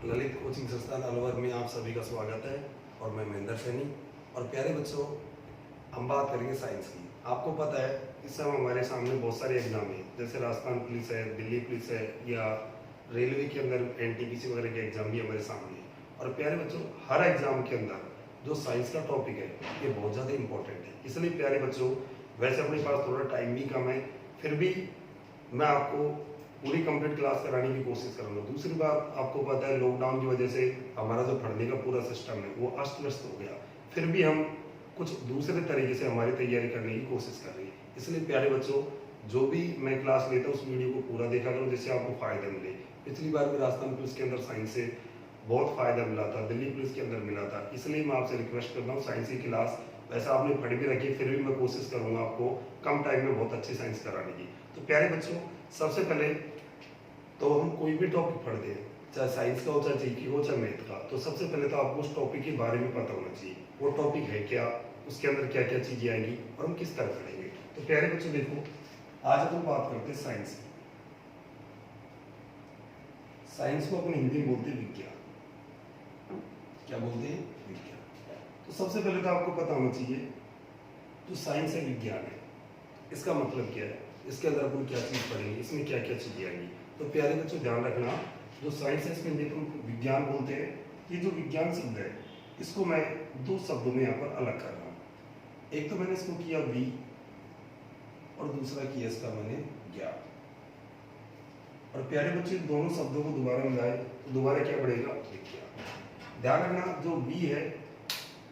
Lalit coaching संस्थान अलवर में आप सभी का स्वागत है और मैं महेंद्र सैनी। और प्यारे बच्चों, हम बात करेंगे साइंस की। आपको पता है इस समय हमारे सामने बहुत सारे एग्जाम हैं, जैसे राजस्थान पुलिस है, दिल्ली पुलिस है, या रेलवे के अंदर एनटीपीसी वगैरह के एग्जाम भी हमारे सामने है। और प्यारे बच्चों, हर एग्जाम के अंदर जो साइंस का टॉपिक है ये बहुत ज़्यादा इंपॉर्टेंट है। इसलिए प्यारे बच्चों, वैसे अपने पास थोड़ा टाइम भी कम है, फिर भी मैं आपको पूरी कंप्लीट क्लास कराने की कोशिश करूंगा। दूसरी बात, आपको पता है लॉकडाउन की वजह से हमारा जो पढ़ने का पूरा सिस्टम है वो अस्त व्यस्त हो गया, फिर भी हम कुछ दूसरे तरीके से हमारी तैयारी करने की कोशिश कर रही है। इसलिए प्यारे बच्चों, जो भी मैं क्लास लेता हूँ उस वीडियो को पूरा देखा करो, जिससे आपको फायदा मिले। पिछली बार भी राजस्थान पुलिस के अंदर साइंस से बहुत फायदा मिला था, दिल्ली पुलिस के अंदर मिला था। इसलिए मैं आपसे रिक्वेस्ट करता हूँ साइंस की क्लास वैसा आपने पढ़ भी रखी, फिर भी मैं कोशिश करूंगा आपको कम टाइम में बहुत अच्छी साइंस कराने की। तो प्यारे बच्चों, सबसे पहले तो हम कोई भी टॉपिक पढ़ते हैं, चाहे साइंस का हो, चाहे जीके हो, चाहे मैथ का, तो सबसे पहले तो आपको उस टॉपिक के बारे में पता होना चाहिए। वो टॉपिक है क्या, उसके अंदर क्या क्या चीजें आएंगी और हम किस तरह पढ़ेंगे। तो प्यारे बच्चों देखो, आज हम बात करते हैं साइंस की। साइंस को अपने हिंदी में बोलते हैं विज्ञान। क्या बोलते हैं? विज्ञान। तो सबसे पहले तो आपको पता होना चाहिए जो साइंस है, विज्ञान है, इसका मतलब क्या है, इसके अंदर अपन क्या चीज पढ़ेंगे, इसमें क्या क्या चीजें आएंगी। तो प्यारे बच्चों ध्यान रखना, जो साइंस है इसमें हम विज्ञान बोलते हैं। ये जो विज्ञान शब्द है इसको मैं दो शब्दों में यहाँ पर अलग कर रहा हूँ। एक तो मैंने इसको किया वी और दूसरा किया इसका मैंने ज्ञान। और प्यारे बच्चे, दोनों शब्दों को दोबारा मिलाए तो दोबारा क्या बढ़ेगा? विज्ञान। ध्यान रखना, जो वी है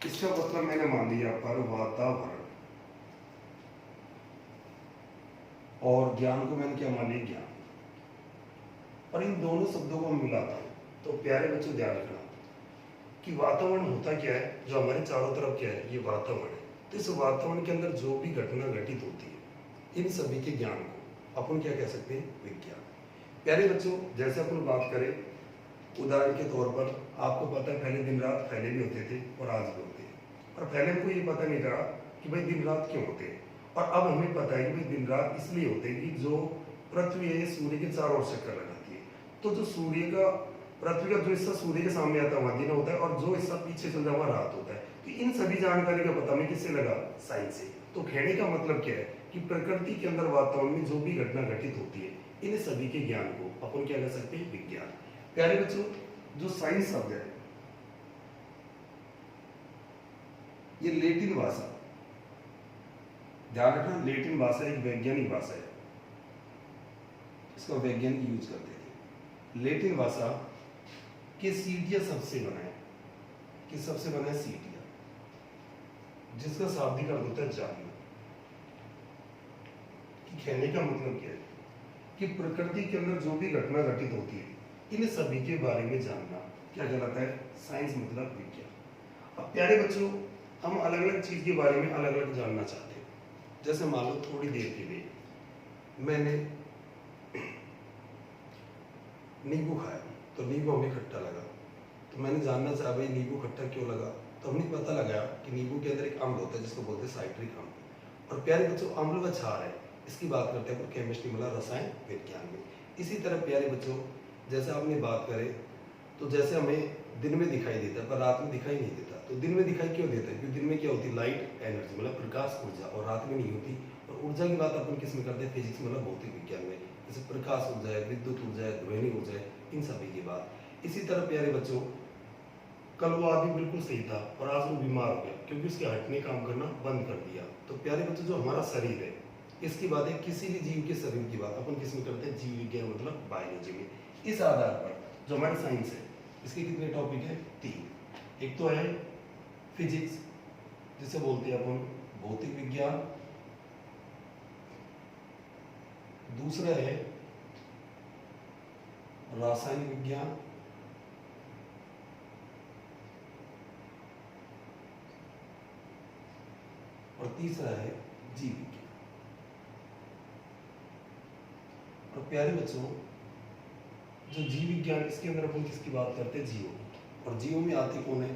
इसका मतलब मैंने मान लिया पर वातावरण, और ज्ञान को मैंने क्या मान लिया? ज्ञान। और इन दोनों शब्दों को मिलाता हूं तो प्यारे बच्चों ध्यान रखना कि वातावरण होता क्या है, जो हमारे चारों तरफ क्या है, ये वातावरण है। तो इस वातावरण के अंदर जो भी घटना घटित होती है, इन सभी के ज्ञान को अपन क्या कह सकते हैं? विज्ञान। प्यारे बच्चों, जैसे अपन बात करें उदाहरण के तौर पर, आपको पता है पहले दिन रात पहले भी होते थे और आज भी होते हैं। और पहले हमको ये पता नहीं था कि भाई दिन रात क्यों होते हैं, और अब हमें पता है कि भाई दिन रात इसलिए होते हैं कि जो पृथ्वी है सूर्य के चारों ओर चक्कर लगाती है। तो जो सूर्य का, पृथ्वी का जो हिस्सा सूर्य के सामने आता है वहां दिन होता है, और जो हिस्सा पीछे चल जाए वहां रात होता है। तो इन सभी जानकारी का पता हमें किससे लगा? साइंस से। तो कहने का मतलब क्या है कि प्रकृति के अंदर वातावरण में जो भी घटना घटित होती है, इन सभी के ज्ञान को अपन क्या कह सकते हैं? विज्ञान। प्यारे बच्चों, जो साइंस शब्द है ये लैटिन भाषा, ध्यान रखना, लैटिन भाषा एक वैज्ञानिक भाषा है, इसका वैज्ञानिक यूज करते थे। लैटिन भाषा के सीटिया सबसे बना है, कि सबसे बना है सीटिया, जिसका शाब्दिक अर्थ होता है जानना। कि कहने का मतलब क्या है कि प्रकृति के अंदर जो भी घटना घटित होती है, इन सभी के बारे में जानना क्या कहलाता है? साइंस मतलब विज्ञान। अब प्यारे बच्चों, हम अलग अलग चीज के बारे में अलग अलग जानना चाहते हैं। जैसे मान लो थोड़ी देर के लिए मैंने नींबू खाया, तो नींबू हमें खट्टा लगा, तो मैंने जानना चाहा भाई नींबू खट्टा क्यों लगा। तो हमें पता लगा कि नींबू के अंदर एक अम्ल होता है जिसको बोलते हैं साइट्रिक अम्ल। और प्यारे बच्चों, अम्ल व क्षार है, इसकी बात करते हैं केमिस्ट्री मतलब रसायन विज्ञान में। इसी तरह प्यारे बच्चों, जैसे आपने बात करे तो जैसे हमें दिन में दिखाई देता है पर रात में दिखाई नहीं देता। तो दिन में दिखाई क्यों देता है? क्योंकि दिन में क्या होती है? लाइट एनर्जी मतलब प्रकाश ऊर्जा, और रात में नहीं होती। और ऊर्जा की बात अपन किस में करते हैं? फिजिक्स मतलब भौतिक विज्ञान में, जैसे प्रकाश ऊर्जा है, विद्युत ऊर्जा है, ध्वनि ऊर्जा है, इन सभी की बात। इसी तरह प्यारे बच्चों, कल वो आदमी बिल्कुल सही था और आज वो बीमार हो गया क्योंकि उसके हार्ट ने काम करना बंद कर दिया। तो प्यारे बच्चों, जो हमारा शरीर है इसकी बात है, किसी भी जीव के शरीर की बात अपन किस में करते हैं? जीव विज्ञान मतलब बायोलॉजी में। इस आधार पर जो हमारी साइंस है इसके कितने टॉपिक है? 3। एक तो है फिजिक्स, जिसे बोलते हैं अपन भौतिक विज्ञान। दूसरा है रासायनिक विज्ञान। और तीसरा है जीव विज्ञान। और प्यारे बच्चों, जो जीव विज्ञान, इसके अंदर अपन किसकी बात करते हैं? जीवों की। और जीवों में आते कौन है?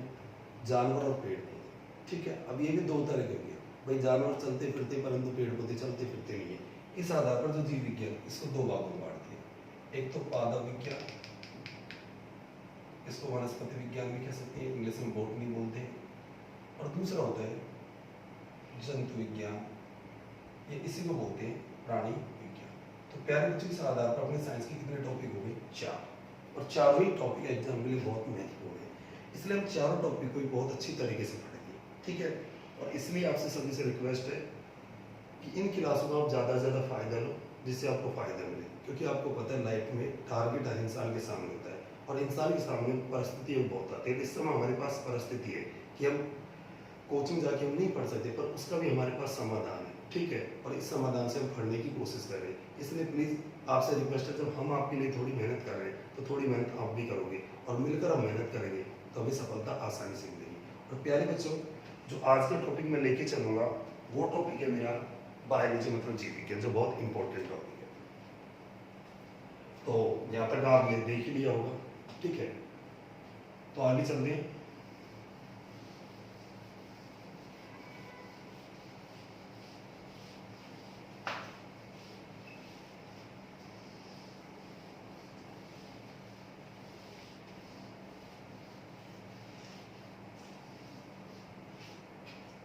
जानवर और पेड़ पौधे। ठीक है, अब ये भी दो तरह के हो गए भाई, जानवर चलते फिरते परंतु पेड़ पौधे चलते फिरते नहीं है। इस आधार पर जो जीव विज्ञान इसको दो भागों में बांट दिया। एक तो पादप विज्ञान, इसको वनस्पति विज्ञान भी कह सकते हैं, इंग्लिश में बॉटनी बोलते हैं। और दूसरा होता है जंतु विज्ञान, ये इसी को बोलते हैं प्राणी विज्ञान। तो प्यारे बच्चों, इस आधार पर अपने साइंस के कितने टॉपिक हो गए? 4। और चारों ही टॉपिक एग्जाम के लिए बहुत महत्वपूर्ण है, इसलिए हम चारों टॉपिक को बहुत अच्छी तरीके से पढ़ेंगे, ठीक है। और इसलिए आपसे सभी से रिक्वेस्ट है कि इन क्लासों का आप ज़्यादा से ज़्यादा फायदा लो, जिससे आपको फायदा मिले। क्योंकि आपको पता है लाइफ में टारगेट हर इंसान के सामने होता है, और इंसान के सामने परिस्थिति बहुत आती है। इस समय हमारे पास परिस्थिति है कि हम कोचिंग जाके हम नहीं पढ़ सकते, पर उसका भी हमारे पास समाधान है, ठीक है। और इस समाधान से हम पढ़ने की कोशिश कर रहे हैं। इसलिए प्लीज़ आपसे रिक्वेस्ट है, जब हम आपके लिए थोड़ी मेहनत कर रहे हैं तो थोड़ी मेहनत आप भी करोगे, और मिलकर हम मेहनत करेंगे तो हमें सफलता आसानी से मिलेगी। और प्यारे बच्चों, जो आज के टॉपिक में लेके चलूँगा वो टॉपिक है मेरा बायोलॉजी, मतलब जीव विज्ञान, जो बहुत इंपॉर्टेंट टॉपिक है। तो यहाँ तक आपने देख ही लिया होगा, ठीक है। तो आगे चलते हैं।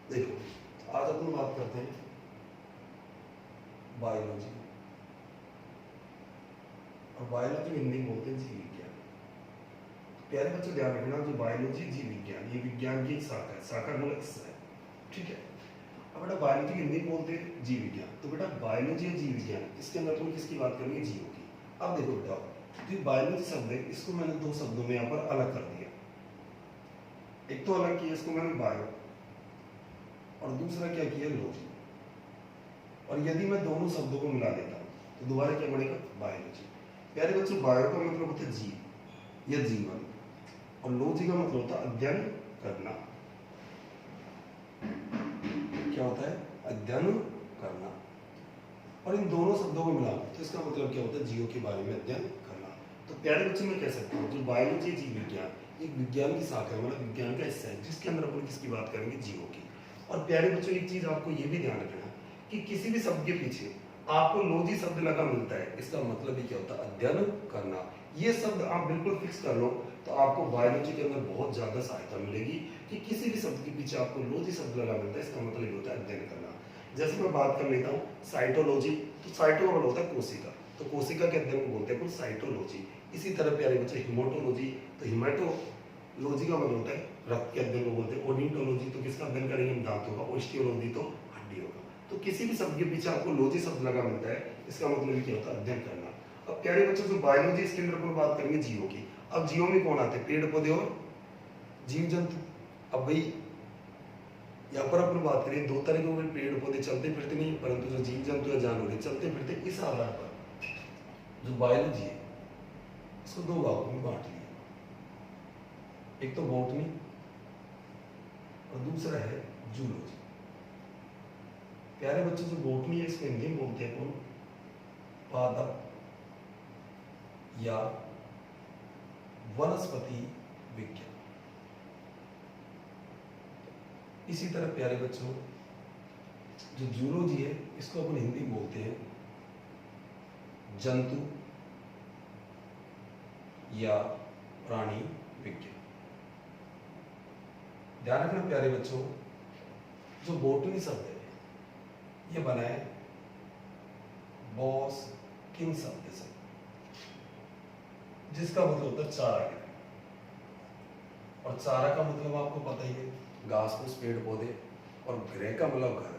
देखो, आज अपन बात करते हैं बायोलॉजी, और बायोलॉजी हिंदी में बोलते हैं जीव विज्ञान। प्यारे बच्चों, ध्यान रखना, जो बायोलॉजी जीव विज्ञान, ये विज्ञान की एक शाखा है, शाखा मतलब हिस्सा है, ठीक है। अब बेटा बायोलॉजी हिंदी में बोलते हैं जीव विज्ञान, तो बेटा बायोलॉजी और जीव विज्ञान, इसके अंदर तुम किसकी बात करेंगे? जीवों की। अब देखो बेटा, जो बायोलॉजी शब्द है, इसको मैंने 2 शब्दों में यहाँ पर अलग कर दिया। एक तो अलग किया इसको मैंने बायो, और दूसरा क्या किया? लॉजी। और यदि मैं दोनों शब्दों को मिला देता हूँ तो दोबारा क्या बनेगा? बायोलॉजी। प्यारे बच्चों, बायो का मतलब होता है जीव या जीवन, और लॉजी का मतलब होता है अध्ययन करना। क्या होता है? अध्ययन करना। और इन दोनों शब्दों को मिला तो इसका मतलब क्या होता है? जीवों के बारे में अध्ययन करना। तो प्यारे बच्चों, मैं कह सकता हूँ जो बायोलॉजी जीव विज्ञान एक विज्ञान की शाखा है, मतलब विज्ञान का हिस्सा है, जिसके अंदर अपन किसकी बात करेंगे? जीवों की। और प्यारे बच्चों, एक चीज आपको ये भी ध्यान रखना कि किसी भी शब्द के पीछे आपको लॉजी शब्द लगा मिलता है, इसका मतलब ही क्या होता है? अध्ययन करना। ये शब्द आप बिल्कुल फिक्स कर लो, तो आपको बायोलॉजी के अंदर बहुत ज्यादा सहायता मिलेगी कि किसी भी शब्द के पीछे आपको लॉजी शब्द लगा मिलता है, इसका मतलब ये होता है अध्ययन करना। जैसे मैं बात कर लेता हूँ साइटोलॉजी, तो साइटो का मतलब होता है कोशिका, तो कोशिका के अध्ययन को बोलते हैं साइटोलॉजी। इसी तरह प्यारे बच्चे हिमोटोलॉजी, तो हिमेटोलॉजी का मतलब होता है रक्त के अध्ययन को बोलते हैं। ओनिटोलॉजी, तो किसका अध्ययन करेंगे? हम दांतों का। ओस्टियोलॉजी, तो हड्डियों का। तो किसी भी शब्द के पीछे आपको लॉजी शब्द लगा मिलता है, इसका मतलब क्या होता है? अध्ययन करना। अब प्यारे बच्चों, जो बायोलॉजी, इसके अंदर अपन बात करेंगे जीवों की। अब जीवों में कौन आते हैं? पेड़ पौधे और जीव जंतु। अब भाई यहाँ पर अपन बात करें, 2 तरह के पेड़ पौधे चलते फिरते नहीं, परंतु जो जीव जंतु या जानवर चलते फिरते। इस आधार पर जो बायोलॉजी है, इसको 2 भागों में बांट लिया। एक तो बॉटनी और दूसरा है जूलॉजी। प्यारे बच्चों, जो बॉटनी है, इसको हिंदी में बोलते हैं कौन? पादप या वनस्पति विज्ञान। इसी तरह प्यारे बच्चों, जो जूलॉजी है, इसको अपन हिंदी में बोलते हैं जंतु या प्राणी विज्ञान। ध्यान रखना प्यारे बच्चों, जो बॉटनी शब्द है, ये बना है बॉस किंग शब्द से, जिसका मतलब होता है चारा। और चारा का मतलब आपको पता ही है, घास फूस, पेड़ पौधे। और गृह का मतलब घर,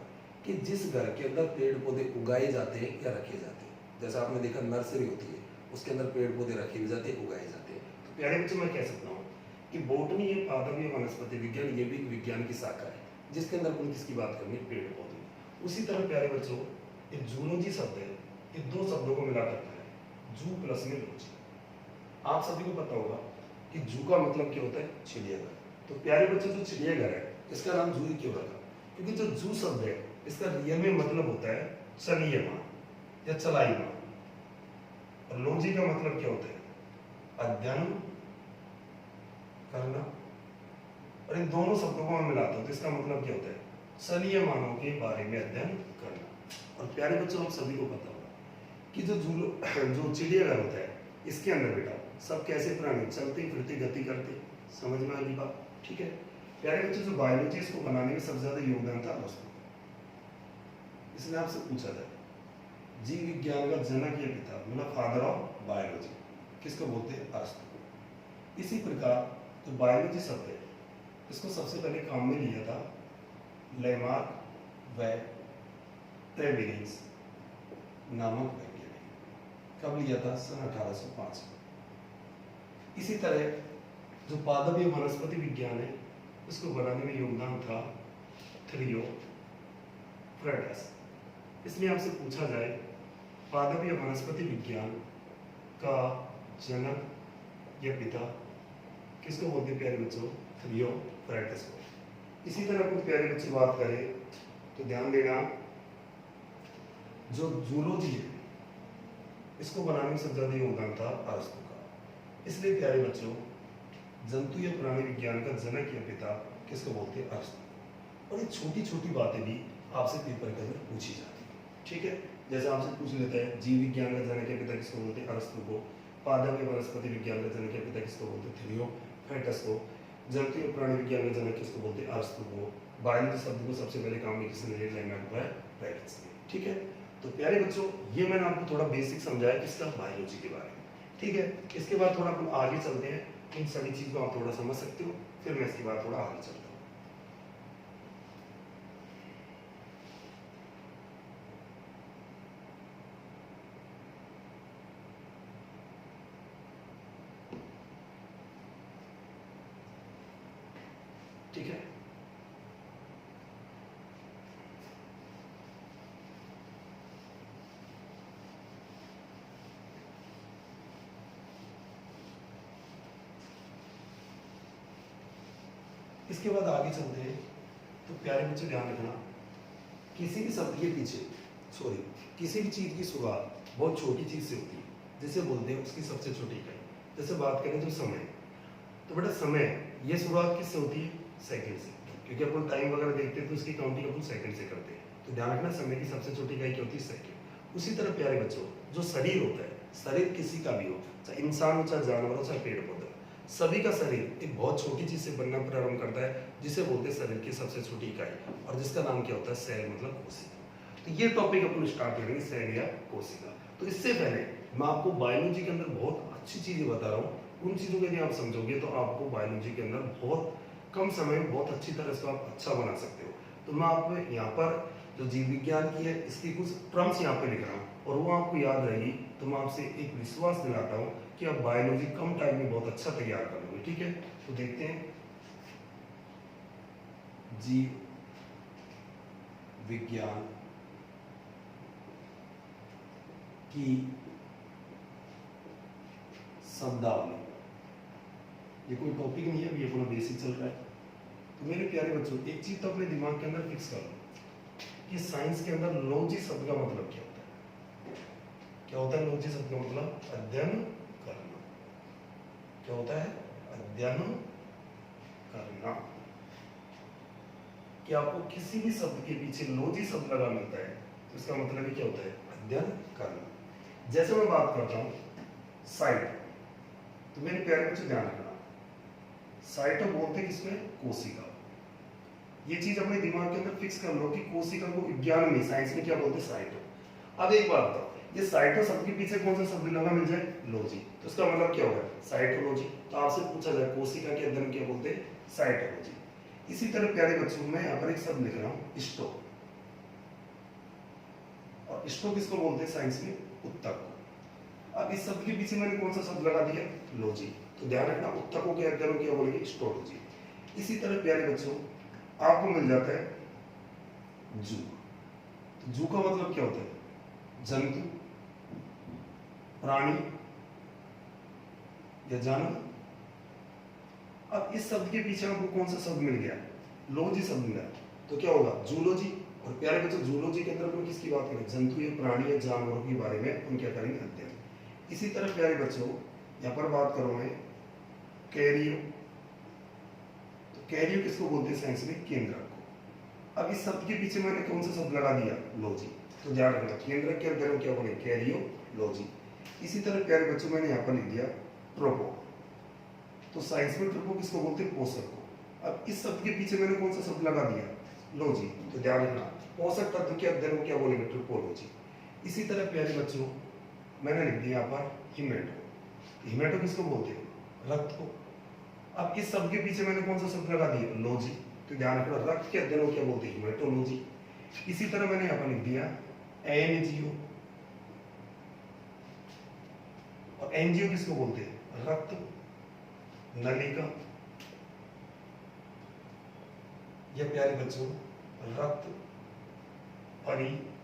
कि जिस घर के अंदर पेड़ पौधे उगाए जाते हैं या रखे जाते हैं। जैसे आपने देखा नर्सरी होती है, उसके अंदर पेड़ पौधे रखे भी जाते हैं, उगाए जाते हैं। तो प्यारे बच्चों, मैं कह सकता हूँ कि बॉटनी, ये पादप या वनस्पति विज्ञान, ये भी विज्ञान की शाखा है, जिसके अंदर अपन किसकी बात करेंगे? पेड़ पौधे। उसी तरह प्यारे बच्चों, ये जूलॉजी शब्द है, ये 2 शब्दों को मिला करता है, जू प्लस में लॉजी। आप सभी को पता होगा कि जू का मतलब क्या होता है? चिड़ियाघर। तो प्यारे बच्चों, जो चिड़ियाघर है, इसका नाम जू क्यों रखा? क्योंकि जो जू शब्द है, इसका रियल में मतलब होता है चलिएमान या चलाईमान। और लॉजी का मतलब क्या होता है? अध्ययन करना। और इन दोनों शब्दों को मैं मिलाता हूं तो इसका मतलब क्या होता है? चलिएमानों के बारे में अध्ययन करना। और प्यारे बच्चों, आप सभी को पता होगा कि जो चिड़ियाघर होता है, इसके अंदर बेटा सब कैसे प्राणी, चलते फिरते गति करते, समझ में आएगी बात, ठीक है। प्यारे बच्चों, जो बायोलॉजी इसको बनाने में सबसे ज्यादा योगदान था अरस्तु, इसलिए आपसे पूछा जाए जीव विज्ञान का जनक या पिता, मतलब फादर ऑफ बायोलॉजी किसको बोलते हैं? अरस्तु को। इसी प्रकार जो बायोलॉजी शब्द है इसको सबसे पहले काम में लिया था लेमार्क व ट्रेवेलियस नामक वैज्ञानिक। कब लिया था? सन 1805 में। इसी तरह जो पादप या वनस्पति विज्ञान है उसको बनाने में योगदान था थियोफ्रास्टस। इसलिए आपसे पूछा जाए पादप या वनस्पति विज्ञान का जनक या पिता किसको बोलते हैं प्यारे बच्चों? थियोफ्रास्टस को। इसी तरह कुछ प्यारे बच्चे बात करें तो ध्यान देना, जो जूलॉजी है इसको बनाने में सबसे ज्यादा योगदान था अरस्तु का। इसलिए प्यारे बच्चों, जंतु या प्राणी विज्ञान का जनक या पिता किसको बोलते हैं? अरस्तु। और ये छोटी छोटी बातें भी आपसे पेपर के अंदर पूछी जाती है, ठीक है। जैसे आपसे पूछ लेते हैं जीव विज्ञान का जनक या पिता किसको बोलते हैं? अरस्तु को। पादप या वनस्पति विज्ञान का जनक या पिता किसको बोलते हैं? थियोफ्रास्टस को। जंतु या प्राणी विज्ञान का जनक किसको बोलते हैं? अरस्तु को। बायोलॉजी शब्द को सबसे पहले काम में किसने लिया? लेमार्क, ठीक है। तो प्यारे बच्चों, ये मैंने आपको थोड़ा बेसिक समझाया किसका? बायोलॉजी के बारे में, ठीक है। इसके बाद थोड़ा अपन आगे चलते हैं, इन सभी चीज को आप थोड़ा समझ सकते हो, फिर मैं इसके बाद थोड़ा आगे चलता हूँ। ठीक है। इसके बाद आगे चलते हैं। तो प्यारे बच्चे ध्यान रखना, किसी भी शब्द के पीछे किसी भी चीज की शुरुआत बहुत छोटी चीज से होती है, जिसे बोलते हैं उसकी सबसे छोटी इकाई। जैसे बात करें तो समय, तो बेटा समय ये शुरुआत किससे होती है? सेकंड से, क्योंकि अपन टाइम वगैरह देखते हैं तो उसकी काउंटिंग अपन सेकंड से करते हैं। तो ध्यान रखना, समय की सबसे छोटी इकाई क्या होती है? सेकंड। उसी तरह प्यारे बच्चों, जो शरीर होता है, शरीर किसी का भी हो, चाहे इंसान हो, चाहे जानवर हो, चाहे पेड़ पौधा, सभी का शरीर एक बहुत छोटी चीज से बनना प्रारंभ करता है, जिसे बोलते हैं शरीर की सबसे छोटी इकाई, और जिसका नाम क्या होता है? सेल, मतलब कोशिका। तो ये टॉपिक अपन स्टार्ट करेंगे, सेल या कोशिका। तो इससे पहले मैं आपको बायोलॉजी के अंदर बहुत अच्छी चीजें बता रहा हूँ, उन चीजों को यदि आप समझोगे तो आपको बायोलॉजी के अंदर बहुत कम समय में बहुत अच्छी तरह से आप अच्छा बना सकते हो। तो मैं आपको यहाँ पर जो जीव विज्ञान की है इसकी कुछ टर्म्स यहाँ पे लिख रहा हूँ, और वो आपको याद रहेगी। तो मैं आपसे एक विश्वास दिलाता हूँ कि आप बायोलॉजी कम टाइम में बहुत अच्छा तैयार कर लोगे, ठीक है। तो देखते हैं, जीव विज्ञान की शब्दावली, ये कोई टॉपिक नहीं है, अभी ये पूरा बेसिक चल रहा है। तो मेरे प्यारे बच्चों, एक चीज तो अपने दिमाग के अंदर फिक्स कर लो कि साइंस के अंदर लॉजी शब्द का मतलब क्या होता है? क्या होता है लॉजी शब्द का मतलब? अध्ययन करना। क्या होता है? अध्ययन करना। कि आपको किसी भी शब्द के पीछे लॉजी शब्द लगा मिलता है तो इसका मतलब क्या होता है? अध्ययन करना। जैसे मैं बात करता हूं साइट, तो मेरे प्यारे बच्चे ध्यान रखना, साइट बोलते हैं किसमें? कोशिका। ये चीज अपने दिमाग के अंदर फिक्स कर लो कि कोशिका को विज्ञान में, साइंस में क्या बोलते हैं? साइटो। अब एक बात बताओ, ये साइटो शब्द के पीछे कौन सा शब्द लगा मिल जाए? लॉजी। तो इसका मतलब क्या होगा? साइटोलॉजी। तो आपसे पूछा जाए कोशिका के अध्ययन क्या बोलते हैं? साइटोलॉजी। इसी तरह प्यारे बच्चों, मैं यहाँ पर एक शब्द लिख रहा हूँ स्टो, और स्टो किसको बोलते हैं साइंस में? उत्तक को। अब इस शब्द के पीछे मैंने कौन सा शब्द लगा दिया? लॉजी। तो ध्यान रखना, उत्तकों के अध्ययन क्या बोलेंगे? स्टोलॉजी। इसी तरह प्यारे बच्चों, आपको मिल जाता है जू। तो जू का मतलब क्या होता है? जंतु, प्राणी या जानवर। अब इस शब्द के पीछे आपको कौन सा शब्द मिल गया? लॉजी शब्द मिला, तो क्या होगा? जूलॉजी। और प्यारे बच्चों, जूलॉजी के अंदर अपन किसकी बात करें? जंतु या प्राणी या जानवरों के बारे में हम क्या करेंगे? अध्ययन। इसी तरह प्यारे बच्चों, यहाँ पर बात करूं मैं कैरियो। तो कैरियो किसको बोलते हैं साइंस में? केंद्रक को। अब इस शब्द के पीछे मैंने कौन सा शब्द लगा दिया? लॉजी। तो ध्यान रखना, केंद्रक के अध्ययन क्या बोले? कैरियोलॉजी। इसी तरह प्यारे बच्चों, मैंने यहाँ पर लिख दिया ट्रोपो। तो साइंस में ट्रोपो किसको बोलते हैं? पोषक को। अब इस शब्द के पीछे मैंने कौन सा शब्द लगा दिया? लॉजी। तो ध्यान रखना, पोषक तत्व के अध्ययन को क्या बोलेंगे? ट्रोपोलॉजी। इसी तरह प्यारे बच्चों मैंने लिख दिया यहाँ पर हीमेटो। हीमेटो किसको बोलते हैं? रक्त को। अब इस शब्द के पीछे मैंने कौन सा शब्द लगा दिया? लॉजी। तो ध्यान रखना, रक्त के अध्ययन को क्या बोलते हैं? हीमेटोलॉजी। इसी तरह मैंने यहाँ पर लिख दिया एनजीओ। और एनजीओ किसको बोलते हैं? रक्त नलिका या प्यारे बच्चों रक्त परिसंचरण।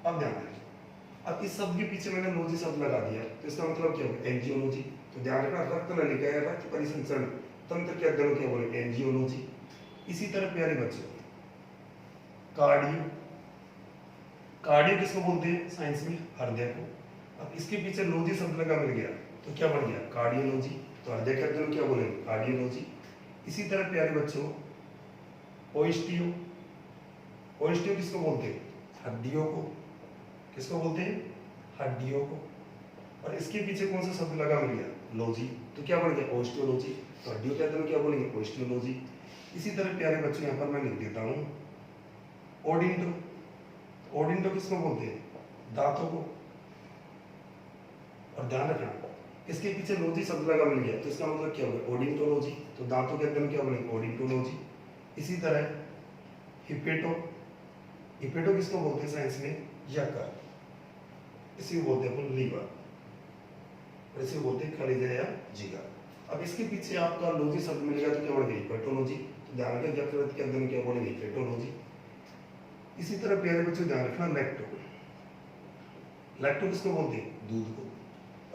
अब ध्यान रखिए, अब इस शब्द के पीछे मैंने लॉजी शब्द लगा दिया, तो इसका मतलब क्या होगा? एंजियोलॉजी। तो ध्यान रखना, रक्त नलिका या रक्त परिसंचरण तंत्र के अध्ययन को क्या बोले? एंजियोलॉजी। इसी तरह प्यारे बच्चों कार्डियो। कार्डियो किसको बोलते हैं साइंस में? हृदय को। अब इसके पीछे लॉजी शब्द लगा मिल गया, तो क्या बन गया? कार्डियोलॉजी। तो हृदय के अध्ययन क्या बोलेंगे? कार्डियोलॉजी। इसी तरह प्यारे बच्चों ओस्टियो। ओस्टियो किसको बोलते हैं? हड्डियों को। किसको बोलते हैं? हड्डियों को। और इसके पीछे कौन सा शब्द लगा मिल गया? लॉजी। तो क्या बन गया? ओस्टियोलॉजी। तो हड्डियों के अध्ययन क्या बोलेंगे? ओस्टियोलॉजी। इसी तरह प्यारे बच्चों यहाँ पर मैं लिख देता हूँ ओडिंटो। ओडिंटो किसको बोलते हैं? दांतों को। और ध्यान रखना, इसके पीछे लॉजी शब्द लगा मिल गया, तो इसका मतलब क्या होगा? ओडिंटोलॉजी। तो दांतों के अध्ययन क्या बोलेंगे? ओडिंटोलॉजी। इसी तरह हिपेटो। हिपेटो किसको बोलते हैं साइंस में? यकृत। इसी को बोलते हैं अपन लीवर, और इसी को बोलते हैं कलेजा या जिगर। अब इसके पीछे आपका लॉजी शब्द मिल गया, तो क्या बढ़ गई? हिपेटोलॉजी। तो ध्यान रखें, यकृत के अध्ययन क्या बोलेंगे? हिपेटोलॉजी। इसी तरह प्यारे बच्चों ध्यान रखना लैक्टो। लैक्टो किसको बोलते हैं? दूध को।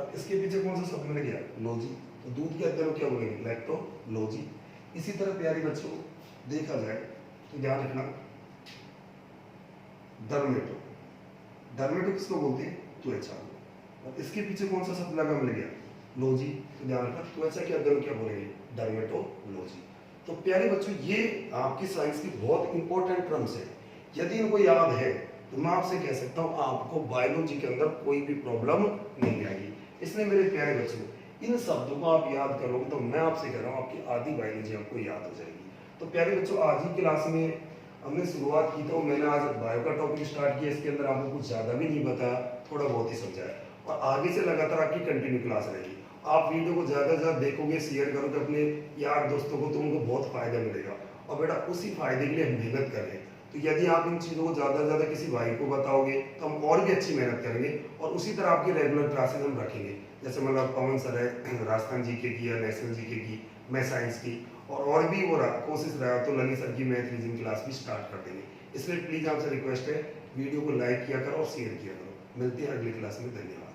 अब इसके पीछे कौन सा शब्द मिल गया? लॉजी। तो दूध के अध्ययन क्या बोलेंगे? लैक्टोलॉजी। इसी तरह प्यारे बच्चों देखा जाए तो ध्यान रखना डर्मेटो। डर्मेटो किसको बोलते हैं? त्वचा। और इसके पीछे कौन सा शब्द लगा मिल गया? लॉजी। तो ध्यान रखना, त्वचा के अध्ययन क्या बोलेंगे? डर्मेटोलॉजी। तो प्यारे बच्चों ये आपकी साइंस की बहुत इंपॉर्टेंट टर्म्स है। यदि इनको याद है तो मैं आपसे कह सकता हूँ आपको बायोलॉजी के अंदर कोई भी प्रॉब्लम नहीं आएगी। इसलिए मेरे प्यारे बच्चों इन शब्दों को आप याद करोगे तो मैं आपसे कह रहा हूँ आपकी आधी बायोलॉजी आपको याद हो जाएगी। तो प्यारे बच्चों आज ही क्लास में हमने शुरुआत की, तो मैंने आज बायो का टॉपिक स्टार्ट किया। इसके अंदर आपको कुछ ज़्यादा भी नहीं बताया, थोड़ा बहुत ही समझाया, और आगे से लगातार आपकी कंटिन्यू क्लास रहेगी। आप वीडियो को ज़्यादा से ज़्यादा देखोगे, शेयर करोगे अपने यार दोस्तों को, तो उनको बहुत फायदा मिलेगा। और बेटा उसी फायदे के लिए हम मेहनत कर रहे हैं। तो यदि आप इन चीज़ों को ज़्यादा से ज़्यादा किसी भाई को बताओगे तो हम और भी अच्छी मेहनत करेंगे, और उसी तरह आपकी रेगुलर क्लासेज हम रखेंगे। जैसे मतलब पवन सर है राजस्थान जीके की या नेशनल जीके की, मैं साइंस की, और भी वो कोशिश रहा तो ललित सर की मैथ रीजनिंग क्लास भी स्टार्ट कर देंगे। इसलिए प्लीज़ आपसे रिक्वेस्ट है वीडियो को लाइक किया करो और शेयर किया करो। मिलते हैं अगली क्लास में। धन्यवाद।